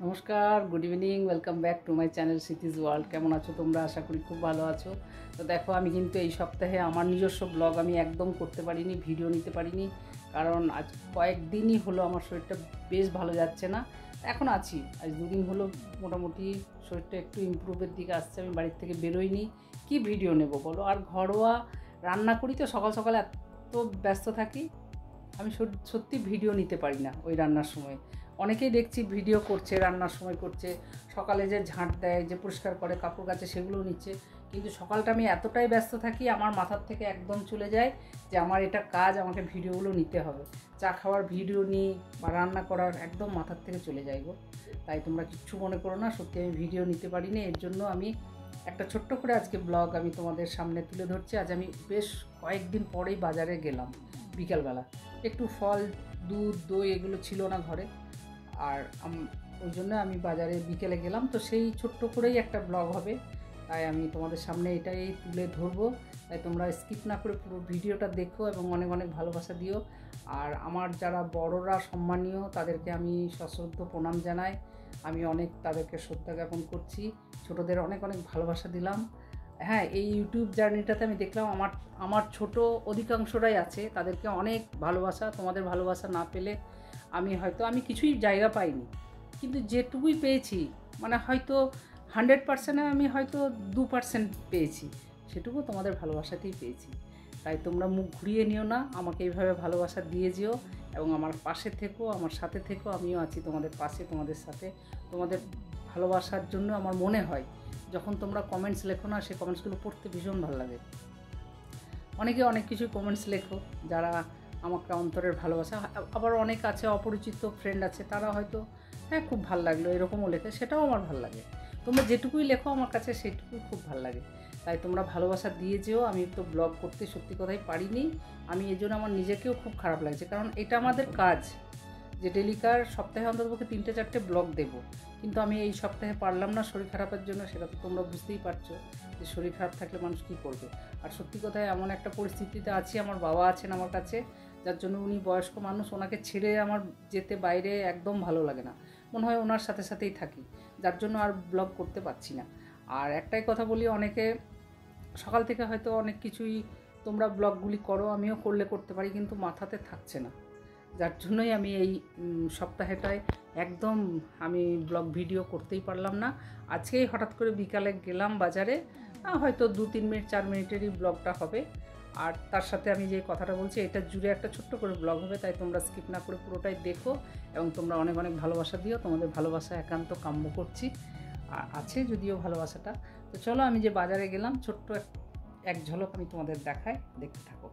নমস্কার, good evening, welcome back to my channel সিটিজ world. কেমন আছো তোমরা? আশা করি খুব ভালো আছো। তো দেখো, আমি কিন্তু এই সপ্তাহে আমার নিজস্ব ব্লগ আমি একদম করতে পারিনি, ভিডিও নিতে পারিনি, কারণ আজ কয়েকদিনই হলো আমার শরীরটা বেশ ভালো যাচ্ছে না। এখন আছি, আজ দুদিন হলো মোটামুটি শরীরটা একটু ইমপ্রুভের দিকে আসছে। আমি বাড়ির থেকে বেরোইনি, কি ভিডিও নেব বলো? আর ঘরোয়া রান্না করি তো, সকাল সকাল এত ব্যস্ত থাকি, আমি সত্যি ভিডিও নিতে পারি না ওই রান্নার সময়। অনেকেই দেখছি ভিডিও করছে, রান্নার সময় করছে, সকালে যে ঝাঁট দেয়, যে পরিষ্কার করে, কাপড় কাচে, সেগুলোও নিচ্ছে। কিন্তু সকালটা আমি এতটাই ব্যস্ত থাকি, আমার মাথার থেকে একদম চলে যায় যে আমার এটা কাজ, আমাকে ভিডিওগুলো নিতে হবে। চা খাওয়ার ভিডিও নিই বা রান্না করার একদম মাথার থেকে চলে যায় গো। তাই তোমরা কিচ্ছু মনে করো না, সত্যি আমি ভিডিও নিতে পারিনি। এর জন্য আমি একটা ছোট্ট করে আজকে ব্লগ আমি তোমাদের সামনে তুলে ধরছি। আজ আমি বেশ কয়েকদিন পরেই বাজারে গেলাম বিকালবেলা। একটু ফল, দুধ, দই এগুলো ছিল না ঘরে, আর ওই জন্য আমি বাজারে বিকেলে গেলাম। তো সেই ছোট্ট করেই একটা ব্লগ হবে, তাই আমি তোমাদের সামনে এটাই তুলে ধরবো। তাই তোমরা স্কিপ না করে পুরো ভিডিওটা দেখো এবং অনেক অনেক ভালোবাসা দিও। আর আমার যারা বড়রা সম্মানীয়, তাদেরকে আমি সশ্রদ্ধ প্রণাম জানাই। আমি অনেক তাদেরকে শ্রদ্ধা জ্ঞাপন করছি। ছোটদের অনেক অনেক ভালোবাসা দিলাম। হ্যাঁ, এই ইউটিউব জার্নিটাতে আমি দেখলাম আমার ছোট অধিকাংশরাই আছে, তাদেরকে অনেক ভালোবাসা। তোমাদের ভালোবাসা না পেলে আমি কিছুই জায়গা পাইনি, কিন্তু যেটুকুই পেয়েছি, মানে হয়তো 100%-এ আমি হয়তো 2% পেয়েছি, সেটুকু তোমাদের ভালোবাসাতেই পেয়েছি। তাই তোমরা মুখ ঘুরিয়ে নিও না, আমাকে এইভাবে ভালোবাসা দিয়ে যেও এবং আমার পাশে থেকো, আমার সাথে থেকো। আমিও আছি তোমাদের পাশে, তোমাদের সাথে। তোমাদের ভালোবাসার জন্য আমার মনে হয়, যখন তোমরা কমেন্টস লেখো না, সেই কমেন্টসগুলো পড়তে ভীষণ ভালো লাগে। অনেকে অনেক কিছু কমেন্টস লেখো, যারা আমাকে অন্তরের ভালোবাসা। আবার অনেক আছে, অপরিচিত ফ্রেন্ড আছে, তারা হয়তো হ্যাঁ খুব ভালো লাগলো এরকমও লেখে, সেটাও আমার ভালো লাগে। তোমরা যেটুকুই লেখো আমার কাছে সেইটুকুই খুব ভালো লাগে। তাই তোমরা ভালোবাসা দিয়ে যেও। আমি তো ব্লগ করতে সত্যি কথাই পারিনি, আমি এই জন্য আমার নিজেকেও খুব খারাপ লাগছে, কারণ এটা আমাদের কাজ যে ডেলিকার সপ্তাহে অন্ততপক্ষে 3-4টে ব্লগ দেব। কিন্তু আমি এই সপ্তাহে পারলাম না শরীর খারাপের জন্য। সেটা তো তোমরা বুঝতেই পারছো যে শরীর খারাপ থাকলে মানুষ কী করবে। আর সত্যি কথায় এমন একটা পরিস্থিতিতে আছি, আমার বাবা আছেন আমার কাছে, যার জন্য উনি বয়স্ক মানুষ, ওনাকে ছেড়ে আমার যেতে বাইরে একদম ভালো লাগে না, মনে হয় ওনার সাথে সাথেই থাকি, যার জন্য আর ব্লগ করতে পারছি না। আর একটাই কথা বলি, অনেকে সকাল থেকে হয়তো অনেক কিছুই তোমরা ব্লগগুলি করো, আমিও করতে পারি, কিন্তু মাথাতে থাকছে না, যার জন্যই আমি এই সপ্তাহটায় একদম আমি ব্লগ ভিডিও করতেই পারলাম না। আজকেই হঠাৎ করে বিকালে গেলাম বাজারে, হয়তো 2-3 মিনিট 4 মিনিটেরই ব্লগটা হবে। আর তার সাথে আমি যে কথাটা বলছি, এটা জুড়ে একটা ছোট্ট করে ব্লগ হবে। তাই তোমরা স্কিপ না করে পুরোটাই দেখো এবং তোমরা অনেক অনেক ভালোবাসা দিও। তোমাদের ভালোবাসা একান্ত কাম্য করছি, আছে যদিও ভালোবাসাটা। তো চলো, আমি যে বাজারে গেলাম ছোট্ট এক ঝলক আমি তোমাদের দেখাই, দেখতে থাকো।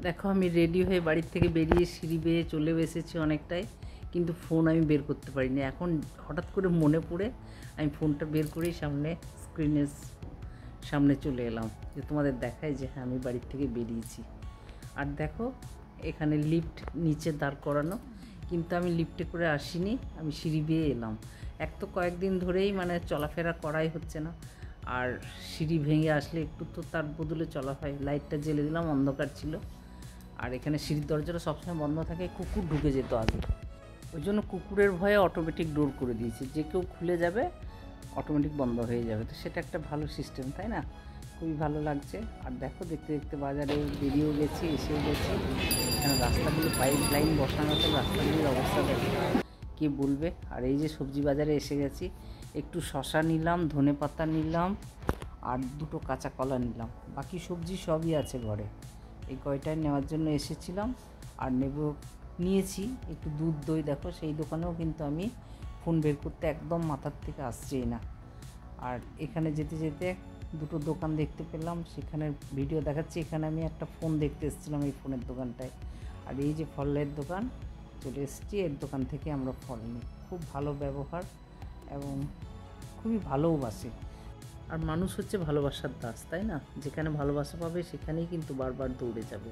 দেখো, আমি রেডি হয়ে বাড়ির থেকে বেরিয়ে সিঁড়ি বেয়ে চলেও এসেছি অনেকটাই, কিন্তু ফোন আমি বের করতে পারিনি। এখন হঠাৎ করে মনে পড়ে আমি ফোনটা বের করেই স্ক্রিনের সামনে চলে এলাম, যে তোমাদের দেখায় যে হ্যাঁ আমি বাড়ির থেকে বেরিয়েছি। আর দেখো, এখানে লিফট নিচে দাঁড় করানো, কিন্তু আমি লিফটে করে আসিনি, আমি সিঁড়ি বেয়ে এলাম। এক তো কয়েকদিন ধরেই মানে চলাফেরা করাই হচ্ছে না, আর সিঁড়ি ভেঙে আসলে একটু তো তার বদলে চলা হয়। লাইটটা জ্বেলে দিলাম, অন্ধকার ছিল। আর এখানে সিঁড়ির দরজাটা সবসময় বন্ধ থাকে, কুকুর ঢুকে যেত আগে, ওই জন্য কুকুরের ভয়ে অটোমেটিক ডোর করে দিয়েছে, যে কেউ খুলে যাবে অটোমেটিক বন্ধ হয়ে যাবে। তো সেটা একটা ভালো সিস্টেম, তাই না? খুবই ভালো লাগছে। আর দেখো, দেখতে দেখতে বাজারে বেরিয়েও গেছি, এসেও গেছি। এখানে রাস্তাগুলো পাইপ লাইন বসানো, তো রাস্তাগুলির অবস্থা দেখো, কে বলবে। আর এই যে সবজি বাজারে এসে গেছি, একটু শশা নিলাম, ধনেপাতা নিলাম, আর 2টো কাঁচা কলা নিলাম। বাকি সবজি সবই আছে ঘরে, এই কয়টায় নেওয়ার জন্য এসেছিলাম। আর নিয়েছি একটু দুধ, দই। দেখো, সেই দোকানেও কিন্তু আমি ফোন বের করতে একদম মাথার থেকে আসছেই না। আর এখানে যেতে যেতে 2টো দোকান দেখতে পেলাম, সেখানের ভিডিও দেখাচ্ছি। এখানে আমি একটা ফোন দেখতে এসেছিলাম, এই ফোনের দোকানটায়। আর এই যে ফলের দোকান, চলে এসেছি, এর দোকান থেকে আমরা ফল নিই। খুব ভালো ব্যবহার এবং খুবই ভালোবাসে। আর মানুষ হচ্ছে ভালোবাসার দাস, তাই না? যেখানে ভালোবাসা পাবে সেখানেই কিন্তু বারবার দৌড়ে যাবে।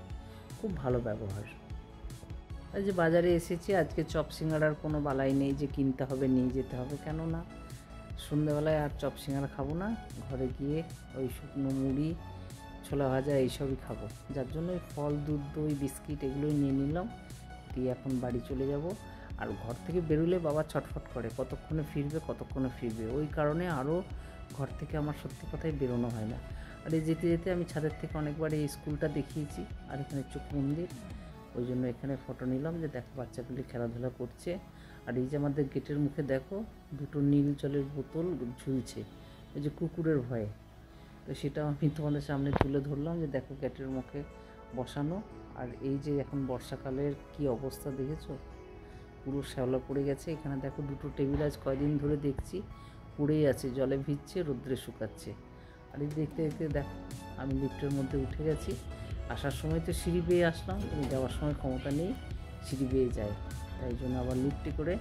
খুব ভালো ব্যবহার। এই যে বাজারে এসেছি, আজকে চপ সিঙ্গাড়ার কোনো বালাই নেই যে কিনতে হবে, নিয়ে যেতে হবে, কেননা সন্ধ্যেবেলায় আর চপ সিঙ্গাড়া খাবো না। ঘরে গিয়ে ওই শুকনো মুড়ি, ছোলা ভাজা এইসবই খাবো, যার জন্য ওই ফল, দুধ, দই, বিস্কিট এগুলোই নিয়ে নিলাম, দিয়ে এখন বাড়ি চলে যাব। আর ঘর থেকে বেরোলে বাবা ছটফট করে, কতক্ষণে ফিরবে। ওই কারণে আরও ঘর থেকে আমার সত্যি কথাই বেরোনো হয় না। আর এই যেতে যেতে আমি ছাদের থেকে অনেকবার এই স্কুলটা দেখিয়েছি, আর এখানে চোখ মন্দির, ওই জন্য এখানে ফটো নিলাম যে দেখো বাচ্চাগুলি খেলাধুলা করছে। আর এই যে আমাদের গেটের মুখে দেখো দুটো নীল জলের বোতল ঝুলছে, ওই যে কুকুরের ভয়ে। তো সেটাও আমি তোমাদের সামনে তুলে ধরলাম যে দেখো গেটের মুখে বসানো। আর এই যে এখন বর্ষাকালের কি অবস্থা দেখেছো, পুরো শ্যাওলা পড়ে গেছে। এখানে দেখো দুটো টেবিল আজ কয়দিন ধরে দেখছি পড়েই আছে, জলে ভিজছে, রোদ্রে শুকাচ্ছে। আর এই দেখতে দেখতে দেখো আমি লিফটের মধ্যে উঠে গেছি। আসার সময় তো সিঁড়ি বেয়ে আসলাম, কিন্তু যাওয়ার সময় ক্ষমতা নেই, সিঁড়ি বেয়ে যায়, তাই জন্য আবার লিফটে করে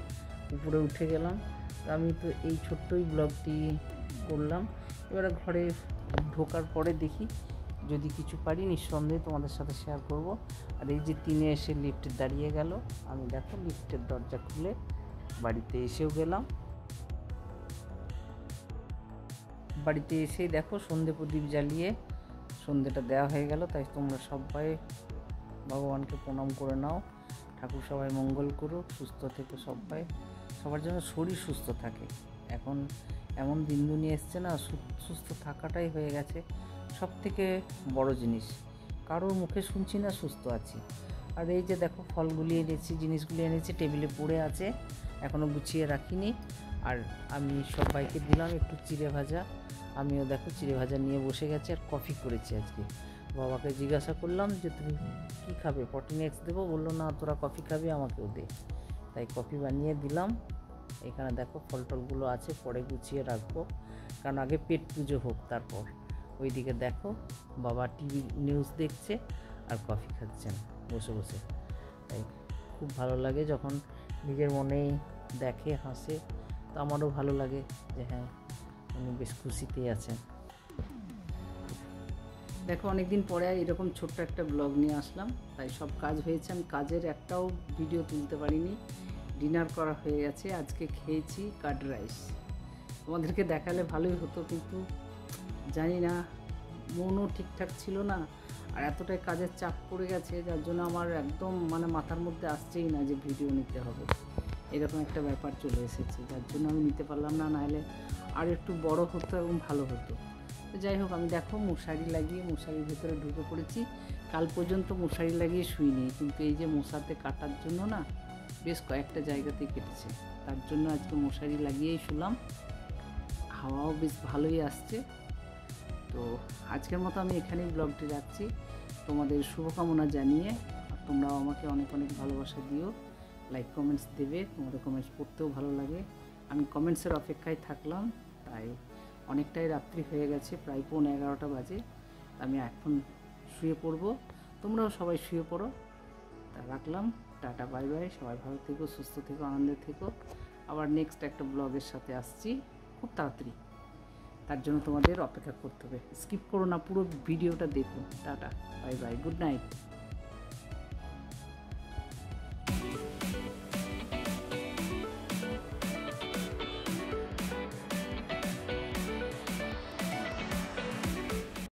উপরে উঠে গেলাম। তো আমি তো এই ছোট্টই ব্লগটি করলাম। এবারে ঘরে ঢোকার পরে দেখি যদি কিছু পারি নিঃসন্দেহে তোমাদের সাথে শেয়ার করব। আর এই যে তিনে এসে লিফটে দাঁড়িয়ে গেল, আমি দেখো লিফটের দরজা খুলে বাড়িতে এসেও গেলাম। বাড়িতে এসেই দেখো সন্ধে প্রদীপ জ্বালিয়ে সন্ধেটা দেওয়া হয়ে গেল। তাই তোমরা সবাই ভগবানকে প্রণাম করে নাও, ঠাকুর সবাই মঙ্গল করুক, সুস্থ থেকো সবাই, সবার জন্য শরীর সুস্থ থাকে। এখন এমন দিন দুনিয়া এসছে না, সুস্থ থাকাটাই হয়ে গেছে সব থেকে বড় জিনিস। কারোর মুখে শুনছি না সুস্থ আছি। আর এই যে দেখো ফলগুলি এনেছি, জিনিসগুলি এনেছি, টেবিলে পড়ে আছে, এখনও গুছিয়ে রাখিনি। আর আমি সবাইকে দিলাম একটু চিড়ে ভাজা, আমিও দেখো চিড়ে ভাজা নিয়ে বসে গেছি। আর কফি করেছি আজকে। বাবাকে জিজ্ঞাসা করলাম যে তুমি কী খাবে, পটিনেক্স দেবো? বললো না, তোরা কফি খাবি, আমাকেও দে। তাই কফি বানিয়ে দিলাম। এখানে দেখো ফল টলগুলো আছে, পরে গুছিয়ে রাখবো, কারণ আগে পেট পুজো হোক তারপর। ওইদিকে দেখো বাবা টিভি নিউজ দেখছে আর কফি খাচ্ছেন বসে বসে। তাই খুব ভালো লাগে যখন নিজের মনেই দেখে, হাসে। তো আমারও ভালো লাগে যে হ্যাঁ উনি বেশ খুশিতেই আছেন। দেখো অনেকদিন পরে এরকম ছোট্ট একটা ব্লগ নিয়ে আসলাম। তাই সব কাজ হয়েছে, আমি কাজের একটাও ভিডিও তুলতে পারিনি। ডিনার করা হয়ে গেছে, আজকে খেয়েছি কার্ড রাইস। তোমাদেরকে দেখালে ভালোই হতো, কিন্তু জানি না, মনও ঠিকঠাক ছিল না। আর এতটাই কাজের চাপ পড়ে গেছে, যার জন্য আমার একদম মাথার মধ্যে আসছেই না যে ভিডিও নিতে হবে। এরকম একটা ব্যাপার চলে এসেছে, যার জন্য আমি নিতে পারলাম না। নাহলে আর একটু বড় হতো এবং ভালো হতো। তো যাই হোক, আমি দেখো মশারি লাগিয়ে মশারির ভেতরে ঢুকে পড়েছি। কাল পর্যন্ত মশারি লাগিয়ে শুইনি, কিন্তু এই যে মশাতে কাটার জন্য না বেশ কয়েকটা জায়গাতেই কেটেছে, তার জন্য আজকে মশারি লাগিয়েই শুলাম। হাওয়াও বেশ ভালোই আসছে। তো আজকের মতো আমি এখানেই ব্লগটি রাখছি, তোমাদের শুভকামনা জানিয়ে। আর তোমরাও আমাকে অনেক অনেক ভালোবাসা দিও, লাইক কমেন্টস দেবে, তোমাদের কমেন্টস পড়তেও ভালো লাগে। আমি কমেন্টসের অপেক্ষায় থাকলাম। তাই অনেকটাই রাত্রি হয়ে গেছে, প্রায় 11:30 বাজে। আমি এখন শুয়ে পড়বো, তোমরাও সবাই শুয়ে পড়ো। তা রাখলাম, টাটা, বাই বাই, সবাই ভালো থেকো, সুস্থ থেকো, আনন্দে থেকো। আবার নেক্সট একটা ব্লগের সাথে আসছি খুব তাড়াতাড়ি, তার জন্য তোমাদের অপেক্ষা করতে হবে। স্কিপ করো না, পুরো ভিডিওটা দেখো। Tata, bye bye, good night.